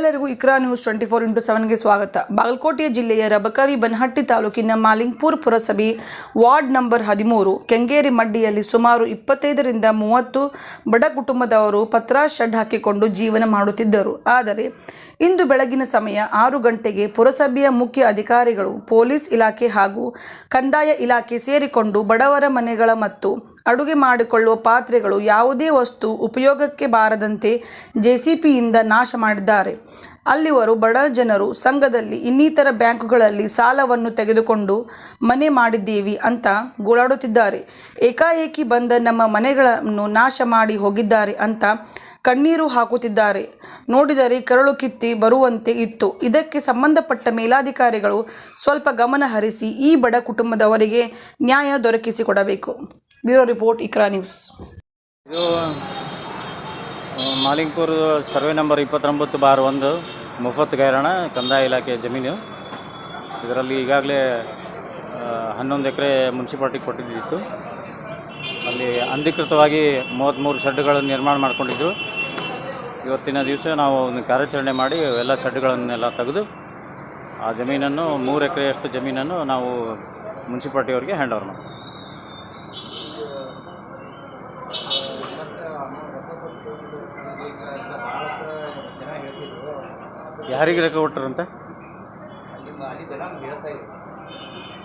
ಎಲ್ಲರಿಗೂ ಇಕ್ರಾ ನ್ಯೂಸ್ 24x7ಗೆ ಸ್ವಾಗತ. ಬಾಗಲಕೋಟೆ ಜಿಲ್ಲೆಯ ರಬಕವಿ ಬನಹಟ್ಟಿ ತಾಲೂಕಿನ ಮಾಲಿಂಗಪುರ ಪುರಸಭೆ ವಾರ್ಡ್ ನಂಬರ್ 13 ಕೆಂಗೇರಿ ಮಡ್ಡಿಯಲ್ಲಿ ಸುಮಾರು 25 ರಿಂದ 30 ಬಡ ಕುಟುಂಬದವರು ಪತ್ರ ಶೆಡ್ ಹಾಕಿಕೊಂಡು ಜೀವನ ಮಾಡುತ್ತಿದ್ದರು. ಆದರೆ ಇಂದು ಬೆಳಗಿನ ಸಮಯ 6 ಗಂಟೆಗೆ ಪುರಸಭೆಯ ಮುಖ್ಯ ಅಧಿಕಾರಿಗಳು, ಪೊಲೀಸ್ ಇಲಾಖೆ ಹಾಗೂ ಕಂದಾಯ ಇಲಾಖೆ ಸೇರಿಕೊಂಡು ಬಡವರ ಮನೆಗಳ ಮತ್ತು ಅಡುಗೆ ಮಾಡಿಕೊಳ್ಳುವ ಪಾತ್ರೆಗಳು ಯಾವುದೇ ವಸ್ತು ಉಪಯೋಗಕ್ಕೆ ಬಾರದಂತೆ ಜೆಸಿಪಿಯಿಂದ ನಾಶ ಮಾಡಿದ್ದಾರೆ. ಅಲ್ಲಿವರು ಬಡ ಜನರು ಸಂಘದಲ್ಲಿ ಇನ್ನಿತರ ಬ್ಯಾಂಕುಗಳಲ್ಲಿ ಸಾಲವನ್ನು ತೆಗೆದುಕೊಂಡು ಮನೆ ಮಾಡಿದ್ದೀವಿ ಅಂತ ಗೋಳಾಡುತ್ತಿದ್ದಾರೆ. ಏಕಾಏಕಿ ಬಂದ ನಮ್ಮ ಮನೆಗಳನ್ನು ನಾಶ ಮಾಡಿ ಹೋಗಿದ್ದಾರೆ ಅಂತ ಕಣ್ಣೀರು ಹಾಕುತ್ತಿದ್ದಾರೆ. ನೋಡಿದರೆ ಕರಳು ಕಿತ್ತಿ ಬರುವಂತೆ ಇತ್ತು. ಇದಕ್ಕೆ ಸಂಬಂಧಪಟ್ಟ ಮೇಲಾಧಿಕಾರಿಗಳು ಸ್ವಲ್ಪ ಗಮನ ಹರಿಸಿ ಈ ಬಡ ಕುಟುಂಬದವರಿಗೆ ನ್ಯಾಯ ದೊರಕಿಸಿಕೊಡಬೇಕು. Bureau report, Ikra news. ಇದು ಮಾಲಿಂಗಪುರ ಸರ್ವೆ ನಂಬರ್ 29/1 ಮುಫತ್ ಗೈರಾಣ ಕಂದಾಯ ಇಲಾಖೆ ಜಮೀನು. ಇದರಲ್ಲಿ ಈಗಾಗಲೇ 11 ಎಕರೆ ಮುನ್ಸಿಪಾಲ್ಟಿಗೆ ಕೊಟ್ಟಿದ್ದಿತ್ತು. ಅಲ್ಲಿ ಅನಧಿಕೃತವಾಗಿ 33 ಶೆಡ್ಗಳನ್ನು ನಿರ್ಮಾಣ ಮಾಡಿಕೊಂಡಿದ್ದು. ಇವತ್ತಿನ ದಿವಸ ನಾವು ಒಂದು ಕಾರ್ಯಾಚರಣೆ ಮಾಡಿ ಎಲ್ಲ ಶೆಡ್ಗಳನ್ನೆಲ್ಲ ತೆಗೆದು ಆ ಜಮೀನನ್ನು 3 ಎಕರೆಯಷ್ಟು ಜಮೀನನ್ನು ನಾವು ಮುನ್ಸಿಪಾಲ್ಟಿಯವರಿಗೆ ಹ್ಯಾಂಡ್ ಓವರ್ ಮಾಡಿ. ಯಾರಿಗೆ ಲೆಕ್ಕ ಕೊಟ್ಟರಂತ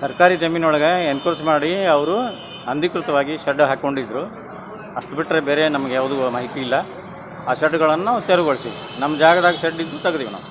ಸರ್ಕಾರಿ ಜಮೀನೊಳಗೆ ಎನ್ಕ್ರೋಚ್ ಮಾಡಿ ಅವರು ಅನಧಿಕೃತವಾಗಿ ಶೆಡ್ ಹಾಕ್ಕೊಂಡಿದ್ರು. ಅಷ್ಟು ಬಿಟ್ಟರೆ ಬೇರೆ ನಮಗೆ ಯಾವುದೂ ಮಾಹಿತಿ ಇಲ್ಲ. ಆ ಶೆಡ್ಗಳನ್ನು ತೆರವುಗೊಳಿಸಿ ನಮ್ಮ ಜಾಗದಾಗ ಶೆಡ್ ಇದ್ದು ತೆಗೆದೀವಿ ನಾವು.